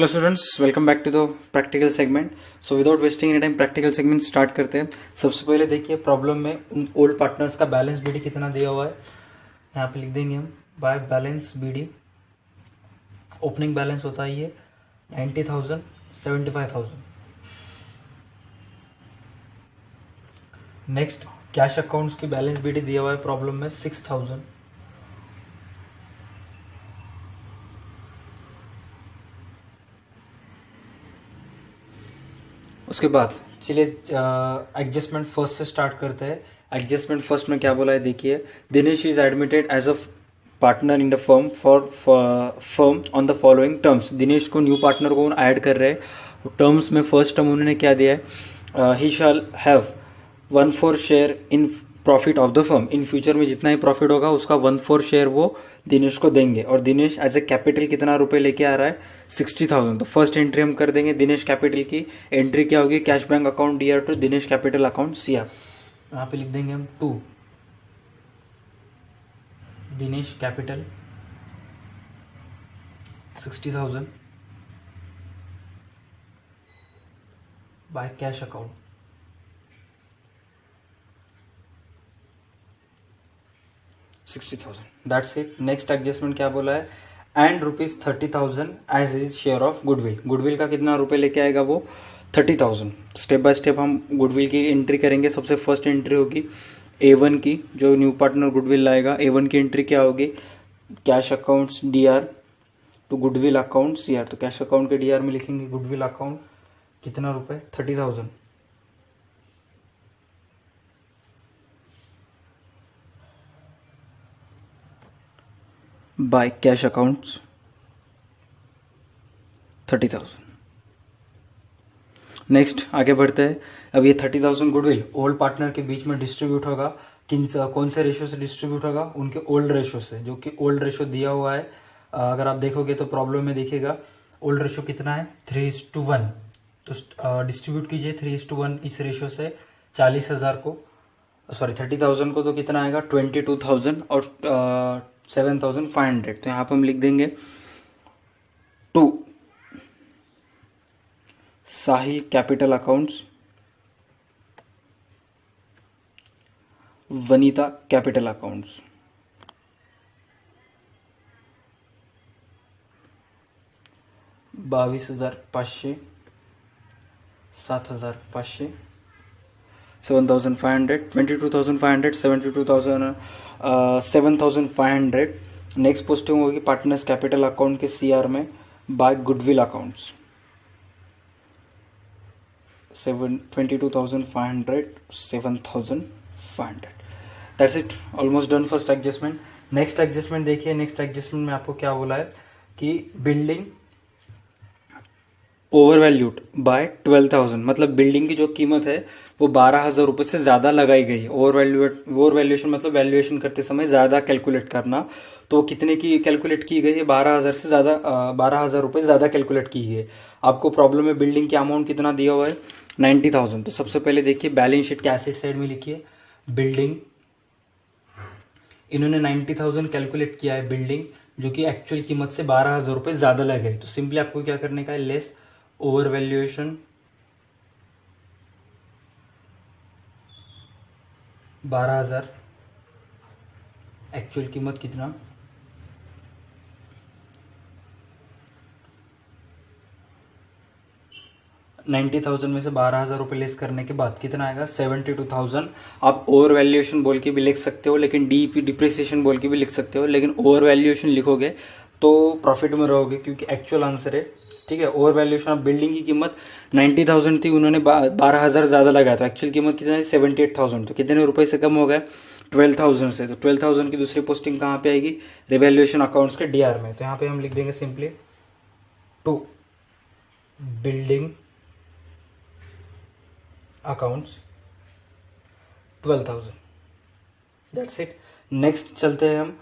Students, welcome back to the practical segment. So without wasting any time practical segment start करते हैं। सबसे पहले देखिए प्रॉब्लम में उन ओल्ड पार्टनर्स का बैलेंस बीडी कितना दिया हुआ है। यहाँ पे लिख देंगे हम by balance BD. Opening balance होता है ये 90,000, 75,000। नेक्स्ट कैश अकाउंट्स की बैलेंस बीडी दिया हुआ है प्रॉब्लम में 6,000। उसके बाद चलिए एडजस्टमेंट फर्स्ट से स्टार्ट करते हैं। एडजस्टमेंट फर्स्ट में क्या बोला है देखिए, Dinesh is admitted as a partner in the firm for firm on the following terms. Dinesh को न्यू पार्टनर को ऐड कर रहे हैं। टर्म्स में फर्स्ट टर्म उन्होंने क्या दिया है, he shall have 1/4 share in profit of the firm. In future में जितना ही प्रॉफिट होगा उसका 1/4 शेयर वो दिनेश को देंगे। और दिनेश एज ए कैपिटल कितना रुपए लेके आ रहा है, 60,000। तो फर्स्ट एंट्री हम कर देंगे दिनेश कैपिटल की। एंट्री क्या होगी, cash bank account DR to Dinesh capital account CR. यहाँ पे लिख देंगे हम 2 Dinesh capital 60,000 by cash account. That's it. Next adjustment क्या बोला है, and ₹30,000 as is share of goodwill. Goodwill का कितना रुपए लेके आएगा वो 30,000। स्टेप बाय स्टेप हम गुडविल की एंट्री करेंगे। सबसे फर्स्ट एंट्री होगी A1 की, जो न्यू पार्टनर गुडविल लाएगा। A1 की एंट्री क्या होगी, cash accounts DR to goodwill account CR। तो कैश अकाउंट के DR में लिखेंगे गुडविल अकाउंट कितना रुपए 30,000 बाय कैश अकाउंट्स 30,000। नेक्स्ट आगे बढ़ते हैं। अब ये 30,000 गुडविल ओल्ड पार्टनर के बीच में डिस्ट्रीब्यूट होगा। कौन से रेशियो से डिस्ट्रीब्यूट होगा, उनके ओल्ड रेशियो से, जो कि ओल्ड रेशियो दिया हुआ है। अगर आप देखोगे तो प्रॉब्लम में देखिएगा ओल्ड रेशियो कितना है 3:1। तो डिस्ट्रीब्यूट कीजिए 3:1 इस रेशियो से 40,000 को, सॉरी 30,000 को तो कितना आएगा 22,000 और 7,500। तो यहाँ पर हम लिख देंगे 2 Sahil capital accounts, Vanita capital accounts. ₹22,500, 7,500, 7,500, 22,500, 72,000, 7,500। Next posting होगी पार्टनर्स कैपिटल अकाउंट के CR में by goodwill accounts 22,500, 7,500। That's it, almost done first adjustment. Next adjustment देखिए। नेक्स्ट एडजस्टमेंट में आपको क्या बोला है कि बिल्डिंग ओवर वैल्यूड बाय 12,000। मतलब बिल्डिंग की जो कीमत है वो 12,000 रुपये से ज़्यादा लगाई गई है। ओवर वैल्यूएशन मतलब वैल्यूएशन करते समय ज़्यादा कैलकुलेट करना। तो कितने की कैलकुलेट की गई है, 12,000 से ज़्यादा, 12,000 रुपये ज़्यादा कैलकुलेट की गई है। आपको प्रॉब्लम में बिल्डिंग की अमाउंट कितना दिया हुआ है 90,000। तो सबसे पहले देखिए बैलेंस शीट के एसेट साइड में लिखिए बिल्डिंग। इन्होंने 90,000 कैलकुलेट किया है बिल्डिंग, जो कि एक्चुअल कीमत से 12,000 रुपये ज़्यादा लगे। तो सिंपली आपको क्या करने का है, लेस ओवर वैल्यूएशन 12,000, एक्चुअल कीमत कितना 90,000 में से 12,000 रुपये लेस करने के बाद कितना आएगा 72,000। आप ओवर वैल्यूएशन बोल के भी लिख सकते हो, लेकिन DP डिप्रिसिएशन बोल के भी लिख सकते हो, लेकिन ओवर वैल्यूएशन लिखोगे तो प्रॉफिट में रहोगे क्योंकि एक्चुअल आंसर है। ठीक है, ओवर वैल्यूएशन ऑफ बिल्डिंग की कीमत 90,000 थी, उन्होंने 12,000 ज़्यादा लगाया, तो एक्चुअल कीमत कितना है 78,000। तो कितने रुपए से कम हो गया 12,000 से। तो 12,000 की दूसरी पोस्टिंग कहाँ पे आएगी, रिवैल्यूएशन अकाउंट्स के DR में। तो यहाँ पे हम लिख देंगे simply 2 building accounts 12,000। That's it. Next चलते हैं हम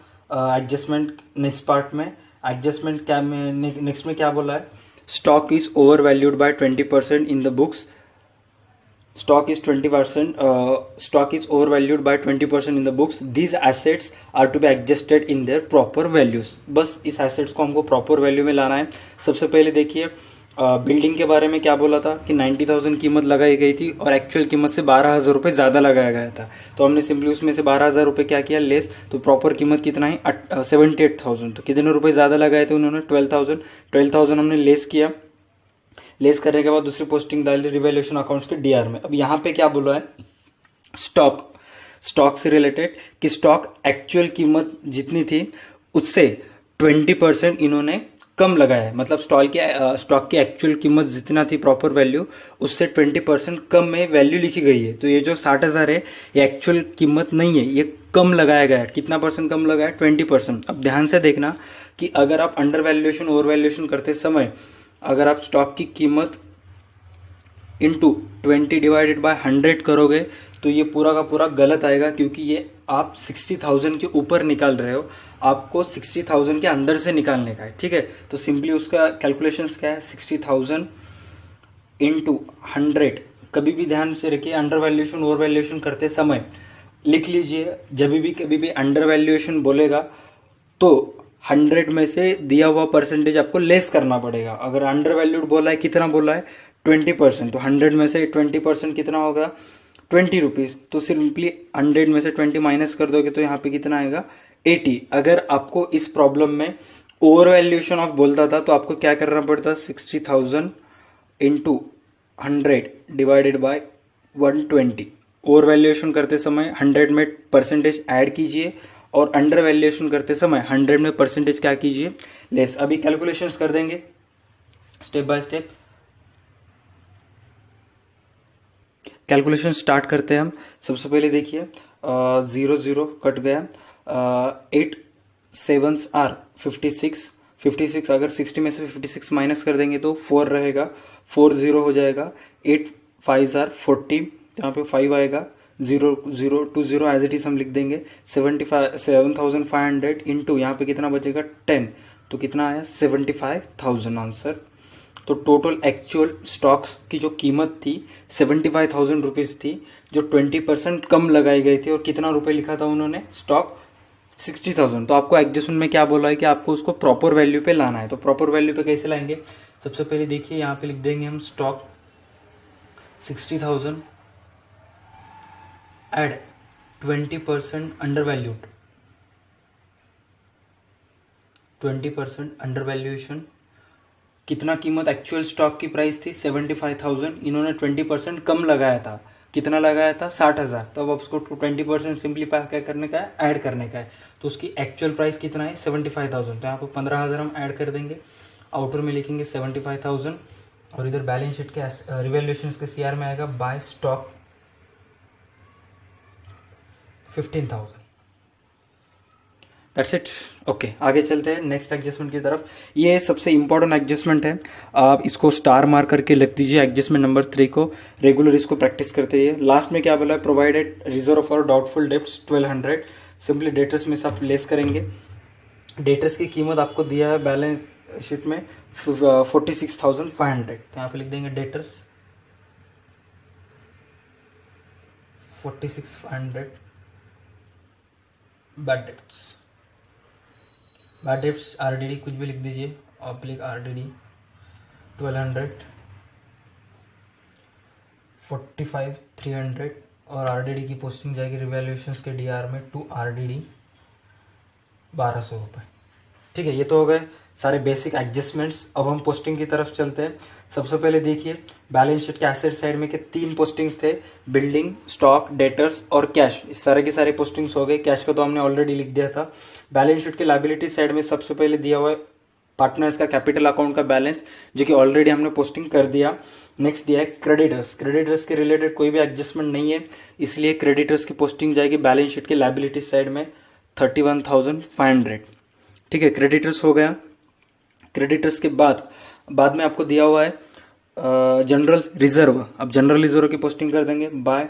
एडजस्टमेंट नेक्स्ट पार्ट में। एडजस्टमेंट क्या में नेक्स्ट में क्या बोला है, stock is over valued bye 20% in the books. stock is 20%, stock is overvalued by 20% in the books. These assets are to be adjusted in their proper values. बस इस assets को हमको proper value में लाना है। सबसे पहले देखिए बिल्डिंग के बारे में क्या बोला था कि 90,000 कीमत लगाई गई थी और एक्चुअल कीमत से 12,000 रुपये ज़्यादा लगाया गया था। तो हमने सिंपली उसमें से 12,000 रुपये क्या किया लेस, तो प्रॉपर कीमत कितना है 78,000। तो कितने रुपये ज़्यादा लगाए थे उन्होंने 12,000 हमने लेस किया। लेस करने के बाद दूसरी पोस्टिंग डाली रिवैल्यूएशन अकाउंट्स के डीआर में। अब यहाँ पे क्या बोला है स्टॉक से रिलेटेड कि स्टॉक एक्चुअल कीमत जितनी थी उससे 20% इन्होंने कम लगाया है, मतलब स्टॉक की एक्चुअल कीमत जितना थी प्रॉपर वैल्यू उससे 20% कम में वैल्यू लिखी गई है। तो ये जो 60,000 है ये एक्चुअल कीमत नहीं है, ये कम लगाया गया है। कितना परसेंट कम लगाया है 20%। अब ध्यान से देखना कि अगर आप अंडर वैल्यूएशन ओवर वैल्यूएशन करते समय अगर आप स्टॉक की कीमत इंटू 20 डिवाइडेड बाय 100 करोगे तो ये पूरा का पूरा गलत आएगा, क्योंकि ये आप 60,000 के ऊपर निकाल रहे हो, आपको 60,000 के अंदर से निकालने का है। ठीक है, तो सिंपली उसका कैलकुलेशंस क्या है 60,000 इंटू 100। कभी भी ध्यान से रखिए अंडर वैल्यूएशन ओवर वैल्यूएशन करते समय लिख लीजिए, जब भी कभी भी अंडर वैल्यूएशन बोलेगा तो 100 में से दिया हुआ परसेंटेज आपको लेस करना पड़ेगा। अगर अंडर वैल्यूड बोला है, कितना बोला है 20%, तो 100 में से 20% कितना होगा 20 रुपीज़। तो सिंपली 100 में से 20 माइनस कर दोगे तो यहाँ पे कितना आएगा 80। अगर आपको इस प्रॉब्लम में ओवर वैल्यूएशन ऑफ बोलता था तो आपको क्या करना पड़ता 60,000 into 100 divided by 120। Over valuation करते समय 100 में परसेंटेज ऐड कीजिए और अंडर वैल्यूएशन करते समय 100 में परसेंटेज क्या कीजिए लेस। अभी कैलकुलेशंस कर देंगे step by step. Calculation start करते हैं हम। सबसे पहले देखिए 0 0 कट गया, 8 7s आर 56 अगर 60 में से 56 माइनस कर देंगे तो 4 रहेगा, 4 0 हो जाएगा। 8 5s आर 40, यहाँ पे 5 आएगा, 0 0 2 0 एज इट इज हम लिख देंगे। 7,500 इंटू यहाँ पे कितना बचेगा 10, तो कितना आया 75,000 आंसर। तो टोटल एक्चुअल स्टॉक्स की जो कीमत थी 75,000 रुपीज़ थी, जो 20% कम लगाई गई थी। और कितना रुपए लिखा था उन्होंने स्टॉक 60,000। तो आपको एडजस्टमेंट में क्या बोला है कि आपको उसको प्रॉपर वैल्यू पे लाना है। तो प्रॉपर वैल्यू पे कैसे लाएंगे, सबसे पहले देखिए यहाँ पे लिख देंगे हम stock 60,000 add 20% under valued, 20% under valuation. कितना कीमत एक्चुअल स्टॉक की प्राइस थी 75,000, इन्होंने 20% कम लगाया था। कितना लगाया था 60,000। तो अब उसको 20% सिंपलीफाई क्या करने का है ऐड करने का है। तो उसकी एक्चुअल प्राइस कितना है 75,000। तो यहाँ पर 15,000 हम ऐड कर देंगे, आउटर में लिखेंगे 75,000 और इधर बैलेंस शीट के रिवैल्यूएशन के सीआर में आएगा by stock 15,000। That's it. Okay, आगे चलते हैं नेक्स्ट एडजस्टमेंट की तरफ। ये सबसे इंपॉर्टेंट एडजस्टमेंट है, आप इसको स्टार मार्क करके लिख दीजिए एडजस्टमेंट नंबर 3 को। रेगुलर इसको प्रैक्टिस करते हैं। लास्ट में क्या बोला है provided reserve for doubtful debts 1200। Simply debtors में से आप लेस करेंगे। डेटर्स की कीमत आपको दिया है बैलेंस शीट में 46,500। तो यहाँ पे लिख देंगे debtors 46,500। Bad debts, bad debts RDD कुछ भी लिख दीजिए, ऑब्लिक आरडीडी 1200, 45,300 और आरडीडी की पोस्टिंग जाएगी रिवैल्यूएशंस के डीआर में टू आरडीडी 1,200 रुपये। ठीक है, ये तो हो गए सारे बेसिक एडजस्टमेंट्स। अब हम पोस्टिंग की तरफ चलते हैं। सबसे पहले देखिए बैलेंस शीट के एसेट साइड में के 3 पोस्टिंग्स थे, बिल्डिंग, स्टॉक, डेटर्स और कैश। इस सारे के सारे पोस्टिंग्स हो गए। कैश का तो हमने ऑलरेडी लिख दिया था। बैलेंस शीट के लायबिलिटी साइड में सबसे पहले दिया हुआ है पार्टनर्स का कैपिटल अकाउंट का बैलेंस, जो कि ऑलरेडी हमने पोस्टिंग कर दिया। नेक्स्ट दिया है क्रेडिटर्स। क्रेडिटर्स के रिलेटेड कोई भी एडजस्टमेंट नहीं है, इसलिए क्रेडिटर्स की पोस्टिंग जाएगी बैलेंस शीट के लायबिलिटी साइड में 31,500। ठीक है, क्रेडिटर्स हो गया। क्रेडिटर्स के बाद में आपको दिया हुआ है जनरल रिजर्व। अब जनरल रिजर्व की पोस्टिंग कर देंगे bye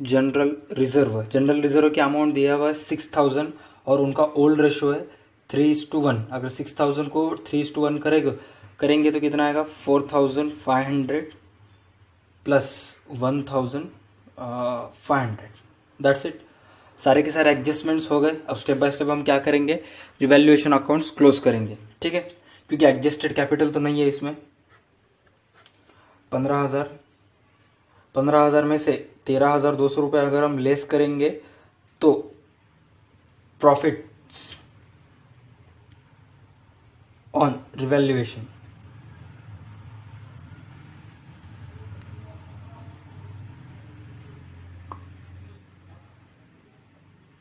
general reserve. General reserve की अमाउंट दिया हुआ है 6,000 और उनका ओल्ड रेशो है 3:1। अगर 6,000 को 3:1 करेंगे तो कितना आएगा 4,500 प्लस 1,500। That's it. सारे के सारे एडजस्टमेंट्स हो गए। अब स्टेप बाय स्टेप हम क्या करेंगे, रिवैल्यूएशन अकाउंट्स क्लोज करेंगे। ठीक है, क्योंकि एडजस्टेड कैपिटल तो नहीं है इसमें। 15,000, 15,000 में से 13,200 रुपये अगर हम लेस करेंगे तो प्रॉफिट ऑन रिवैल्यूएशन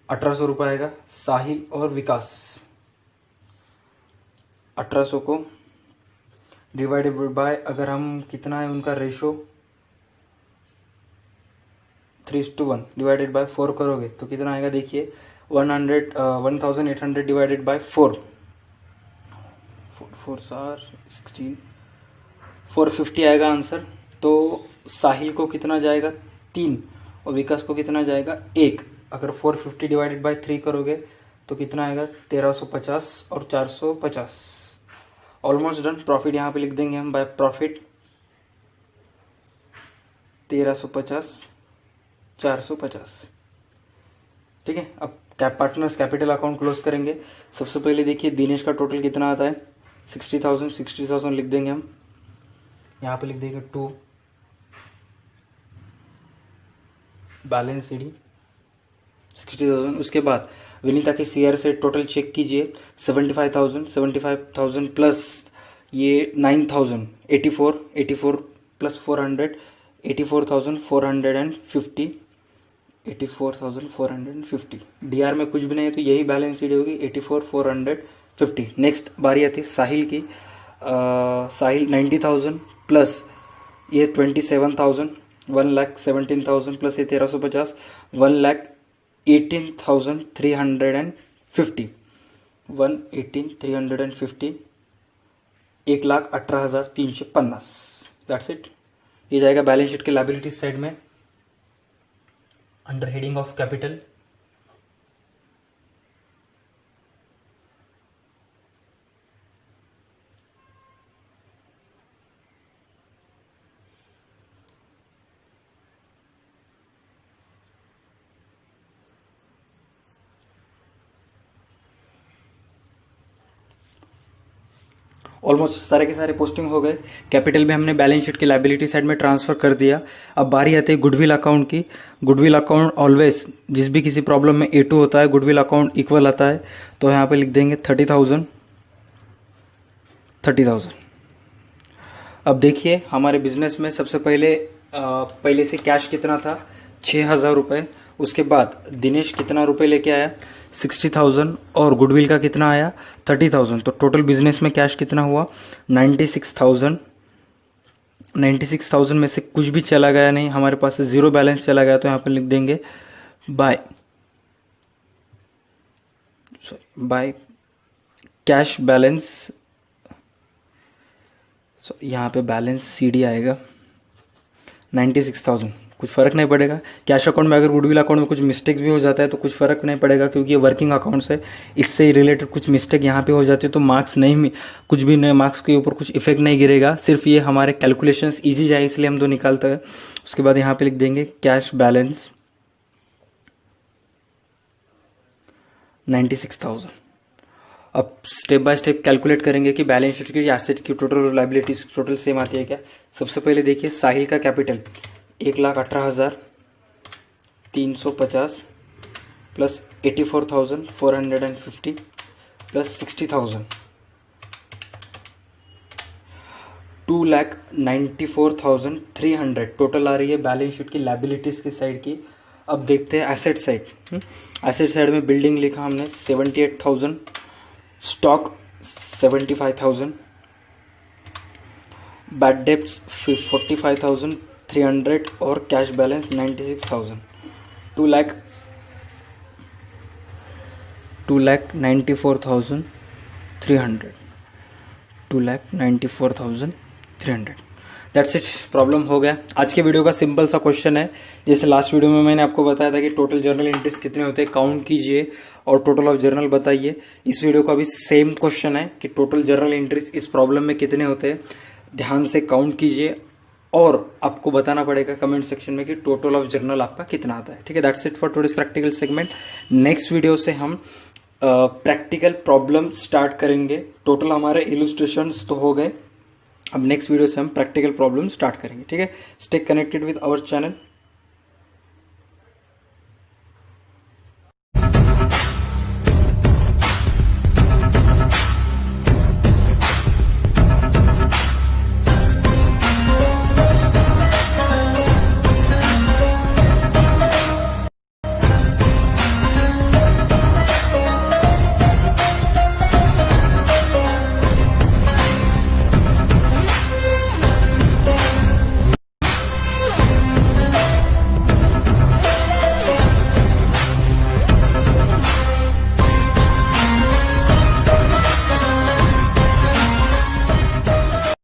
1,800 रुपये आएगा। साहिल और विकास 1,800 को डिवाइडेड बाय, अगर हम कितना है उनका रेशो 3:1 डिवाइडेड बाय 4 करोगे तो कितना आएगा देखिए 1,800 डिवाइडेड बाय 4, 4 16, 450 आएगा आंसर। तो साहिल को कितना जाएगा 3 और विकास को कितना जाएगा 1। अगर 450 डिवाइडेड बाय 3 करोगे तो कितना आएगा 1,350 और 450। Almost done. प्रॉफिट यहाँ पे लिख देंगे हम बाय प्रॉफिट 1,350 450। ठीक है, अब पार्टनर्स कैपिटल अकाउंट क्लोज करेंगे। सबसे पहले देखिए दिनेश का टोटल कितना आता है 60,000 लिख देंगे हम। यहाँ पे लिख देंगे 2 बैलेंस सीडी 60,000। उसके बाद विनीता के सीआर से टोटल चेक कीजिए 75,000 प्लस ये 9,000 84 प्लस 400 84,450 डीआर में कुछ भी नहीं है तो यही बैलेंस शीट होगी 84,450। नेक्स्ट बारी आती है साहिल की। साहिल 90,000 प्लस ये 27,000 1,17,000 प्लस ये 1,350 1,18,350 1,18,350 1,18,350। That's it. ये जाएगा बैलेंस शीट के लायबिलिटी साइड में under heading of capital. Almost सारे के सारे पोस्टिंग हो गए। कैपिटल में हमने बैलेंस शीट की लायबिलिटी साइड में ट्रांसफर कर दिया। अब बारी आती है गुडविल अकाउंट की। गुडविल अकाउंट ऑलवेज जिस भी किसी प्रॉब्लम में A2 होता है गुडविल अकाउंट इक्वल आता है, तो यहाँ पे लिख देंगे 30,000। अब देखिए हमारे बिजनेस में सबसे पहले से कैश कितना था 6,000 रुपये। उसके बाद दिनेश कितना रुपए लेके आया 60,000 और गुडविल का कितना आया 30,000। तो टोटल बिजनेस में कैश कितना हुआ 96,000। 96,000 में से कुछ भी चला गया नहीं, हमारे पास से जीरो बैलेंस चला गया, तो यहाँ पे लिख देंगे बाय कैश बैलेंस। यहाँ पे बैलेंस सीडी आएगा 96,000। कुछ फर्क नहीं पड़ेगा। कैश अकाउंट में अगर गुडविल अकाउंट में कुछ मिस्टेक भी हो जाता है तो कुछ फर्क नहीं पड़ेगा, क्योंकि ये वर्किंग अकाउंट्स है। इससे रिलेटेड कुछ मिस्टेक यहाँ पे हो जाती है तो मार्क्स नहीं, कुछ भी नहीं, मार्क्स के ऊपर कुछ इफेक्ट नहीं गिरेगा। सिर्फ ये हमारे कैलकुलेशंस इजी जाए इसलिए हम दो निकालते हैं। उसके बाद यहाँ पे लिख देंगे कैश बैलेंस 96,000। अब स्टेप बाय स्टेप कैलकुलेट करेंगे कि बैलेंस शीट की एसेट की टोटल और लायबिलिटीज टोटल सेम आती है क्या। सबसे पहले देखिए साहिल का कैपिटल 1,18,350 प्लस 84,450 प्लस 60,000 2,94,300 टोटल आ रही है बैलेंस शीट की लायबिलिटीज की साइड की। अब देखते हैं एसेट साइड। एसेट साइड में बिल्डिंग लिखा हमने 78,000, स्टॉक 75,000, बैड डेब्ट्स 45,300 और cash balance 96,000। 2,94,300 2,94,300। That's it. Problem हो गया। आज के वीडियो का सिंपल सा क्वेश्चन है, जैसे लास्ट वीडियो में मैंने आपको बताया था कि टोटल जर्नल एंट्रीज कितने होते हैं, काउंट कीजिए और टोटल ऑफ जर्नल बताइए। इस वीडियो का भी सेम क्वेश्चन है कि टोटल जर्नल एंट्रीज इस प्रॉब्लम में कितने होते हैं, ध्यान से काउंट कीजिए और आपको बताना पड़ेगा कमेंट सेक्शन में कि टोटल ऑफ जर्नल आपका कितना आता है। ठीक है, that's it for today's practical segment. Next video से हम प्रैक्टिकल प्रॉब्लम स्टार्ट करेंगे। टोटल हमारे इलस्ट्रेशंस तो हो गए, अब नेक्स्ट वीडियो से हम प्रैक्टिकल प्रॉब्लम स्टार्ट करेंगे, ठीक है। Stay connected with our channel.